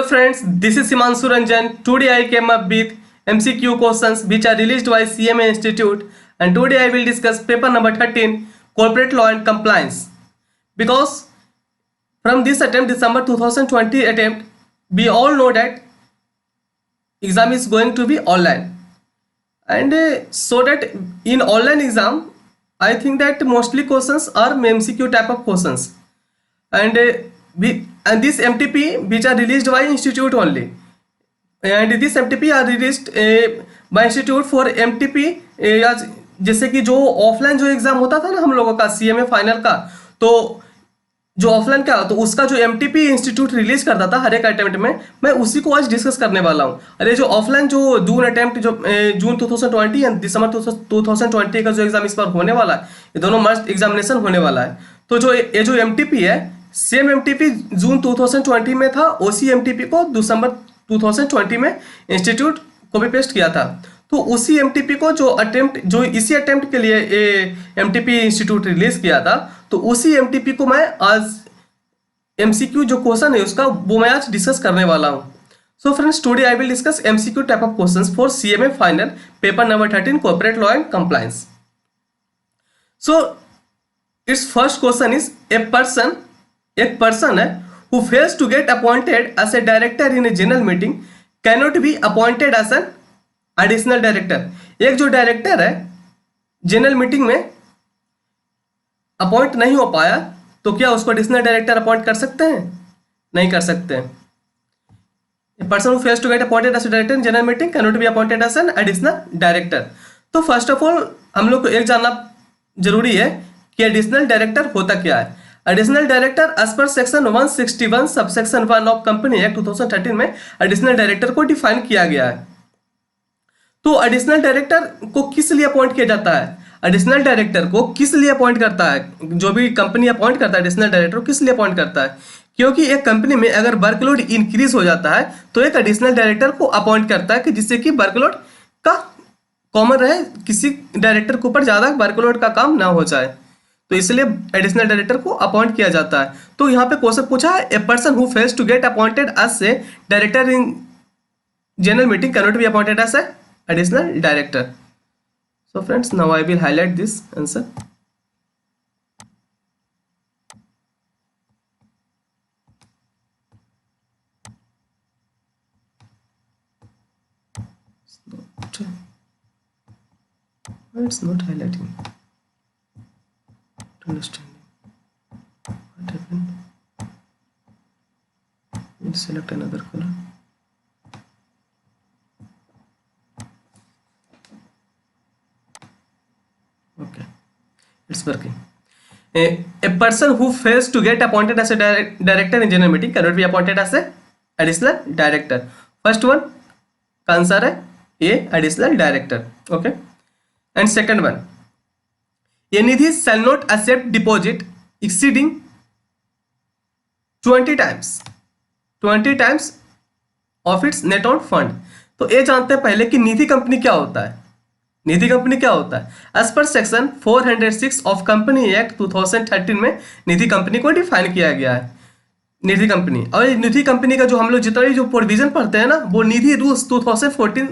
friends, this is Himanshu Ranjan. Today I came up with MCQ questions which are released by CMA Institute, and today I will discuss paper number 13, Corporate Law and Compliance. Because from this attempt, December 2020 attempt, we all know that exam is going to be online, and so that in online exam I think that mostly questions are MCQ type of questions, and this MTP which are released by institute only, and this MTP are released by institute for MTP जैसे कि जो offline जो exam होता था ना हम लोगों का सीएमए फाइनल का, तो जो ऑफलाइन का तो उसका जो एमटीपी इंस्टीट्यूट रिलीज करता था हर एक अटेम्प्ट में, मैं उसी को आज डिस्कस करने वाला हूँ। अरे जो ऑफलाइन जो जून अटेम्प्ट जो जून 2020 एंड दिसंबर 2020 का जो एग्जाम इस बार होने वाला है, ये दोनों मस्ट एग्जामिनेशन होने वाला है। तो जो ये जो एमटीपी है, सेम एमटीपी जून 2020 में था, उसी एमटीपी को दिसंबर 2020 में इंस्टीट्यूट कॉपी पेस्ट किया था। तो उसी एमटीपी को जो इसी अटेम्प्ट के लिए एमटीपी इंस्टीट्यूट रिलीज किया था, तो उसी एमटीपी को मैं आज एमसीक्यू जो क्वेश्चन है उसका वो मैं आज डिस्कस करने वाला हूं। So friends, today I will discuss MCQ type of questions for CMA final paper number 13 corporate law and compliance. So it's first question is एक पर्सन है who fails to get appointed as a director in a general meeting cannot be appointed as an additional director। एक जो director है general meeting में appoint नहीं हो पाया, तो क्या उसको एडिशनल डायरेक्टर अपॉइंट कर सकते हैं? नहीं कर सकते हैं। A person who fails to get appointed as a director in general meeting cannot be appointed as an additional director। तो फर्स्ट ऑफ ऑल हम लोग को एक जानना जरूरी है कि एडिशनल डायरेक्टर होता क्या है। Additional director as per section 161 subsection 1 of company act 2013 में एडिशनल डायरेक्टर को डिफाइन किया गया है। तो एडिशनल डायरेक्टर को किस लिए अपॉइंट किया जाता है? एडिशनल डायरेक्टर को किस लिए अपॉइंट करता है? जो भी कंपनी अपॉइंट करता है एडिशनल डायरेक्टर को किस लिए अपॉइंट करता है? क्योंकि एक कंपनी में अगर वर्कलोड इंक्रीज हो जाता है तो एक एडिशनल डायरेक्टर को अपॉइंट करता है कि जिससे कि वर्कलोड का कॉमन रहे, किसी डायरेक्टर के ऊपर ज्यादा वर्कलोड का काम ना हो जाए, तो इसलिए एडिशनल डायरेक्टर को अपॉइंट किया जाता है। तो यहाँ पे क्वेश्चन पूछा है, a person who fails to get appointed as a director in general meeting can not be appointed as a additional director। So friends, now I will highlight this answer। It's not highlighting to understanding what happened। We'll select another color। Okay, it's working। A person who fails to get appointed as a director in general meeting cannot be appointed as a additional director। First one का answer है A, additional director। Okay, and second one, a Nidhi shall not accept deposit exceeding 20 times of its net owned fund। तो ये जानते हैं पहले कि निधि company क्या होता है। निधि कंपनी क्या होता है? As per section 406 of company act 2013 में निधि कंपनी को डिफाइन किया गया है। निधि कंपनी, और निधि कंपनी का जो हम लोग जितना भी जो प्रोविजन पढ़ते हैं ना, वो निधि रूल्स 2014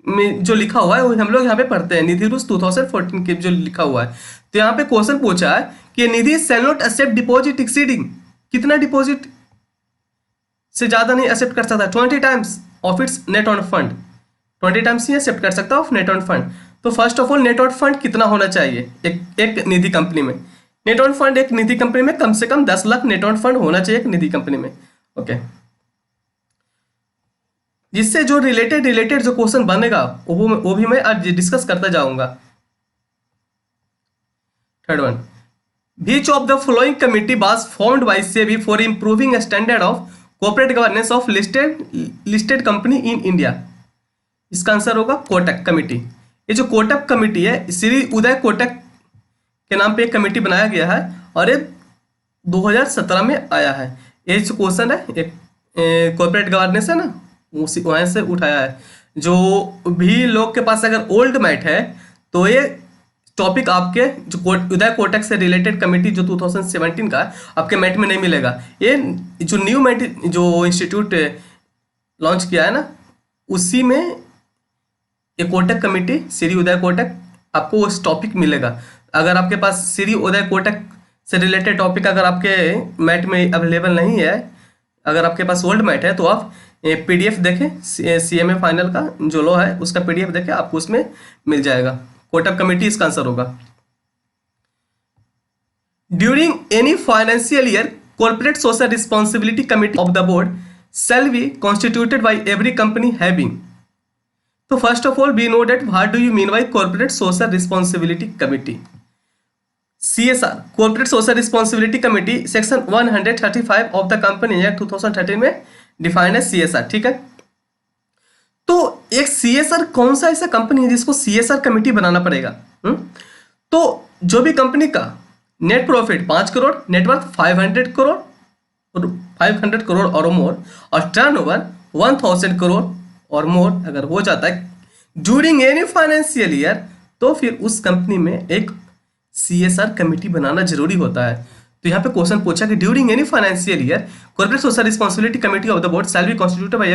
में जो लिखा हुआ है वो हम लोग यहाँ पे पढ़ते हैं। निधि रूल्स 2014 के जो लिखा हुआ है, तो यहाँ पे क्वेश्चन पूछा है कि Nidhi shall not accept deposit exceeding, कितना डिपॉजिट से ज्यादा नहीं एक्सेप्ट कर सकता? 20 times of its net owned fund, 20 times ही एक्सेप्ट कर सकता ऑफ नेट ऑन फंड। तो first of all net owned fund कितना होना चाहिए एक निधि कंपनी में? नेट ऑन फंड एक निधि कंपनी में कम से कम 10 लाख नेट ऑन फंड होना चाहिए एक निधि कंपनी में। ओके, जिससे जो रिलेटेड जो क्वेश्चन बनेगा वो भी मैं आज डिस्कस करता जाऊंगा। Third one, which of the following committee was formed by SEBI for improving standard of corporate governance of listed company in India? इसका आंसर होगा कोटक कमिटी। ये जो कोटक कमिटी है, श्री उदय कोटक के नाम पे एक कमेटी बनाया गया है और ये 2017 में आया है। ये जो क्वेश्चन है एक कॉर्पोरेट गवर्नेंस है ना, उसी वहाँ से उठाया है। जो भी लोग के पास अगर ओल्ड मैट है तो ये टॉपिक आपके जो उदय कोटक से रिलेटेड कमेटी जो 2017 का आपके मैट में नहीं मिलेगा। ये जो न्यू मैट जो इंस्टीट्यूट लॉन्च किया है ना, उसी में ये कोटक कमेटी, श्री उदय कोटक, आपको उस टॉपिक मिलेगा। अगर आपके पास श्री उदय कोटक से रिलेटेड टॉपिक अगर आपके मैट में अवेलेबल नहीं है, अगर आपके पास ओल्ड मैट है, तो आप पीडीएफ देखें, सीएमए फाइनल का जो लॉ है उसका पीडीएफ देखें, आपको उसमें मिल जाएगा। कोटक कमेटी इसका आंसर होगा। During any financial year, corporate social responsibility committee of the board shall be constituted by every company having. So first of all we know that what do you mean by corporate social responsibility committee? CSR, corporate social responsibility committee, section 135 of the company act 2013 में defined है CSR, ठीक है। तो एक CSR कौन सा ऐसा company है जिसको CSR कमेटी बनाना पड़ेगा? तो जो भी कंपनी का net profit 5 crore, net worth 500 crore और 500 करोड़ और मोर, और टर्नओवर 1000 करोड़ और मोर अगर हो जाता है ड्यूरिंग एनी फाइनेंशियल ईयर, तो फिर उस कंपनी में एक CSR कमेटी बनाना जरूरी होता है। तो यहाँ पे क्वेश्चन पूछा कि during any financial year corporate social responsibility committee of the board shall be constituted by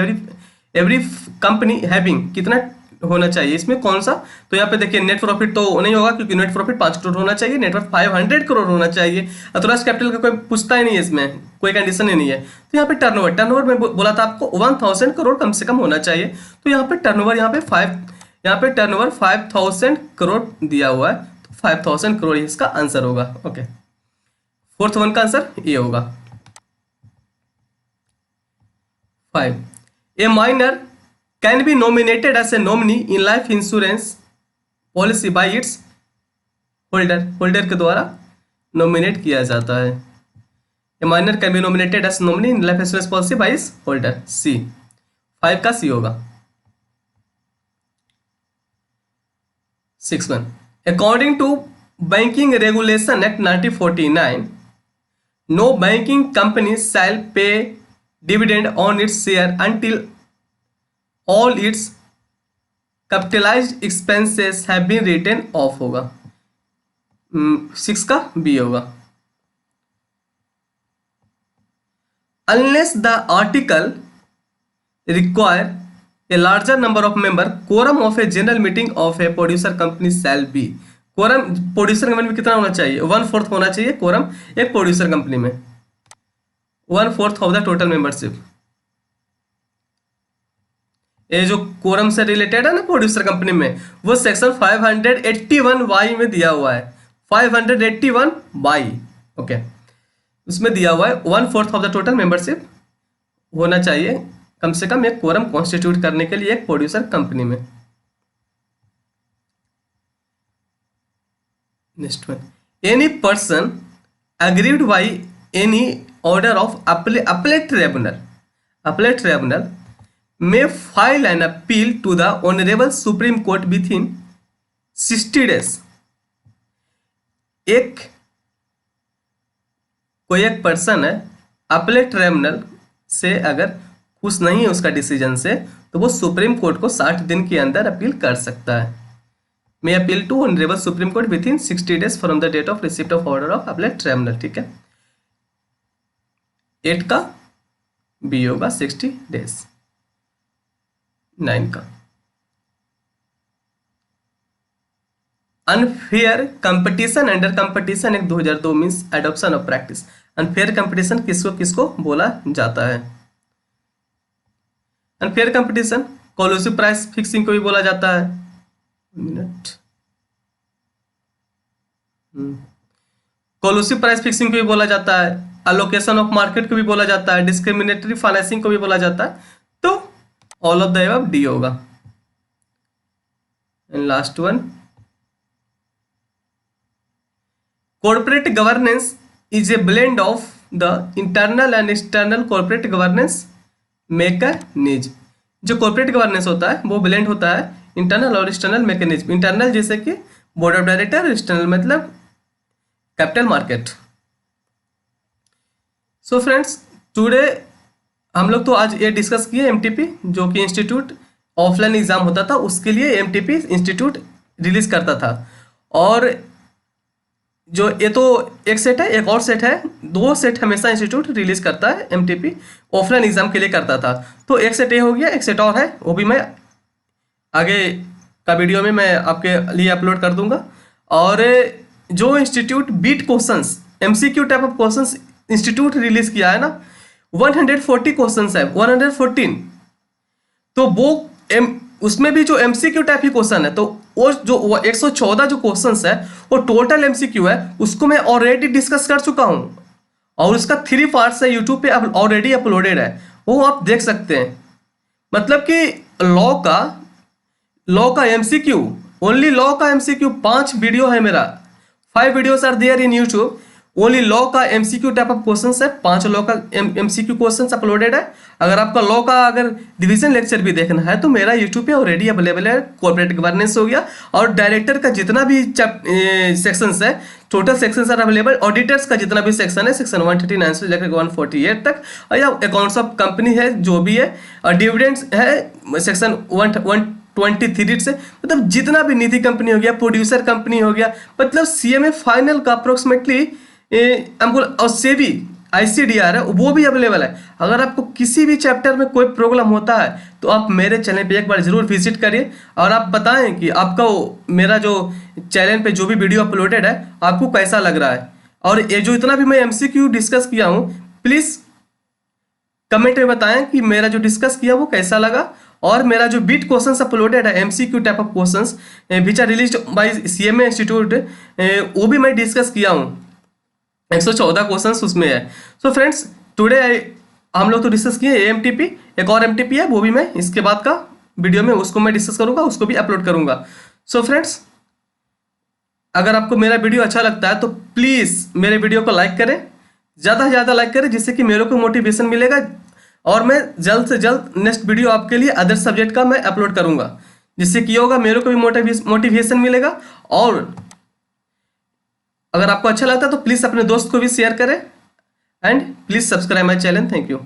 every company having, कितना होना चाहिए इसमें, कौन सा? तो यहाँ पे देखिए नेट प्रॉफिट तो नहीं होगा क्योंकि नेट प्रॉफिट 5 करोड़ होना चाहिए, नेटवर्थ 500 करोड़ होना चाहिए, अथॉराइज्ड कैपिटल का कोई पूछता ही नहीं है, इसमें कोई कंडीशन ही नहीं है। तो यहाँ पे टर्नओवर में बोला था आपको 1000 करोड़ कम से कम होना चाहिए, तो यहाँ पे टर्नओवर यहाँ पे टर्नओवर 5000 करोड़ दिया हुआ है, तो 5000 करोड़ इसका आंसर होगा। ओके, फोर्थ वन का आंसर ये होगा 5। ए minor can be nominated as a nominee in life insurance policy by its holder के द्वारा नॉमिनेट किया जाता है। A minor can be nominated as nominee in life insurance policy by its holder। C, 5 का C होगा। 6 1, according to Banking Regulation Act 1949, no banking company shall pay dividend on its share until all its capitalized expenses have been written off होगा। 6 का B होगा। Unless the article require a larger number of member, quorum of a general meeting of a producer company shall be। quorum producer company में कितना होना चाहिए? 1/4 होना चाहिए quorum एक प्रोड्यूसर कंपनी में, 1/4 ऑफ द टोटल मेंबरशिप। ये जो कोरम से रिलेटेड है ना प्रोड्यूसर कंपनी में, वो सेक्शन 581Y में दिया हुआ है, 581Y। ओके, उसमें दिया हुआ है 1/4 ऑफ द टोटल मेंबरशिप होना चाहिए कम से कम एक कोरम कॉन्स्टिट्यूट करने के लिए एक प्रोड्यूसर कंपनी में। Next one, any person aggrieved by any order of appellate tribunal may file an appeal to the Honorable Supreme Court within 60 days। कोई एक पर्सन है अपलेट ट्रिब्यूनल से अगर खुश नहीं है उसका डिसीजन से, तो वो सुप्रीम कोर्ट को 60 दिन के अंदर अपील कर सकता है। May appeal to honourable supreme court within 60 days from the date of receipt of order of appellate tribunal, ठीक है। 8 का बी होगा 60 डेज। 9 का unfair competition under competition act 2002 means adoption of practice. Unfair competition किसको किसको बोला जाता है? अनफेयर कंपटीशन कोलूसिव प्राइस फिक्सिंग को भी बोला जाता है। मिनट, कोलूसिव प्राइस फिक्सिंग को भी बोला जाता है, अलोकेशन ऑफ मार्केट को भी बोला जाता है, डिस्क्रिमिनेटरी फाइनेंसिंग को भी बोला जाता है। तो all of the above D होगा। And last one, corporate governance is a blend of the internal and external corporate governance mechanism. जो कॉर्पोरेट गवर्नेंस होता है वो ब्लेंड होता है इंटरनल और एक्सटर्नल मैकेनिज्म। इंटरनल जैसे कि बोर्ड ऑफ डायरेक्टर, एक्सटर्नल मतलब capital market. So friends, today हम लोग तो आज ये डिस्कस किए एमटीपी, जो कि इंस्टीट्यूट ऑफलाइन एग्जाम होता था उसके लिए एमटीपी इंस्टीट्यूट रिलीज करता था। और जो ये तो एक सेट है, एक और सेट है, 2 सेट हमेशा इंस्टीट्यूट रिलीज करता है। एमटीपी ऑफलाइन एग्जाम के लिए करता था, तो एक सेट ये हो गया, एक सेट और है, वो भी मैं आगे का वीडियो में मैं आपके लिए अपलोड कर दूंगा। और जो institute bit questions MCQ type of questions institute release किया है ना, 140 क्वेश्चंस है, 114। तो वो उसमें भी जो एमसीक्यू टाइप ही क्वेश्चन है, तो वो जो 114 जो क्वेश्चंस है वो टोटल एमसीक्यू है, उसको मैं ऑलरेडी डिस्कस कर चुका हूं, और उसका 3 पार्ट्स है, यूट्यूब पे ऑलरेडी अपलोडेड है, वो आप देख सकते हैं। मतलब कि लॉ का एमसीक्यू, ओनली लॉ का एमसीक्यू 5 वीडियो है मेरा, 5 videos are there in YouTube. Only law का एमसीक्यू टाइप ऑफ क्वेश्चंस है, 5 लॉ का एमसीक्यू क्वेश्चंस अपलोडेड है। अगर आपका लॉ का अगर डिवीजन लेक्चर भी देखना है तो मेरा यूट्यूब पे ऑलरेडी अवेलेबल है। कॉर्पोरेट गवर्नेंस हो गया, और डायरेक्टर का जितना भी सेक्शंस है, total sections are available. Auditors का जितना भी सेक्शन है, सेक्शन 139 से लेकर 148 तक, या अकाउंट्स ऑफ कंपनी है जो भी है, और डिविडेंड्स है सेक्शन 123 से, मतलब जितना भी निधि कंपनी हो गया, प्रोड्यूसर कंपनी हो गया, मतलब सीएमए फाइनल का अप्रोक्सीमेटली हमको, और सेबी आईसीडीआर है वो भी अवेलेबल है। अगर आपको किसी भी चैप्टर में कोई प्रॉब्लम होता है तो आप मेरे चैनल पे एक बार जरूर विजिट करिए, और आप बताएं कि आपका मेरा जो चैनल पे जो भी वीडियो अपलोडेड है आपको कैसा लग रहा है। और ये जो इतना भी मैं एमसीक्यू डिस्कस किया हूँ, प्लीज़ कमेंट में बताएं कि मेरा जो डिस्कस किया वो कैसा लगा। और मेरा जो बीट क्वेश्चंस अपलोडेड है, MCQ type of questions which are released by CMA institute, वो भी मैं डिस्कस किया हूँ, 114 क्वेश्चंस उसमें है। सो फ्रेंड्स, टुडे हम लोग तो डिस्कस किए एमटीपी, एक और एमटीपी है, वो भी मैं इसके बाद का वीडियो में उसको मैं डिस्कस करूंगा, उसको भी अपलोड करूंगा। सो फ्रेंड्स, अगर आपको मेरा वीडियो अच्छा लगता है तो प्लीज़ मेरे वीडियो को लाइक करें, ज़्यादा से ज़्यादा लाइक करें, जिससे कि मेरे को मोटिवेशन मिलेगा, और मैं जल्द से जल्द नेक्स्ट वीडियो आपके लिए अदर सब्जेक्ट का मैं अपलोड करूंगा, जिससे कि होगा मेरे को भी मोटिवेशन मिलेगा। और अगर आपको अच्छा लगता है तो प्लीज़ अपने दोस्त को भी शेयर करें, and please subscribe my channel. Thank you.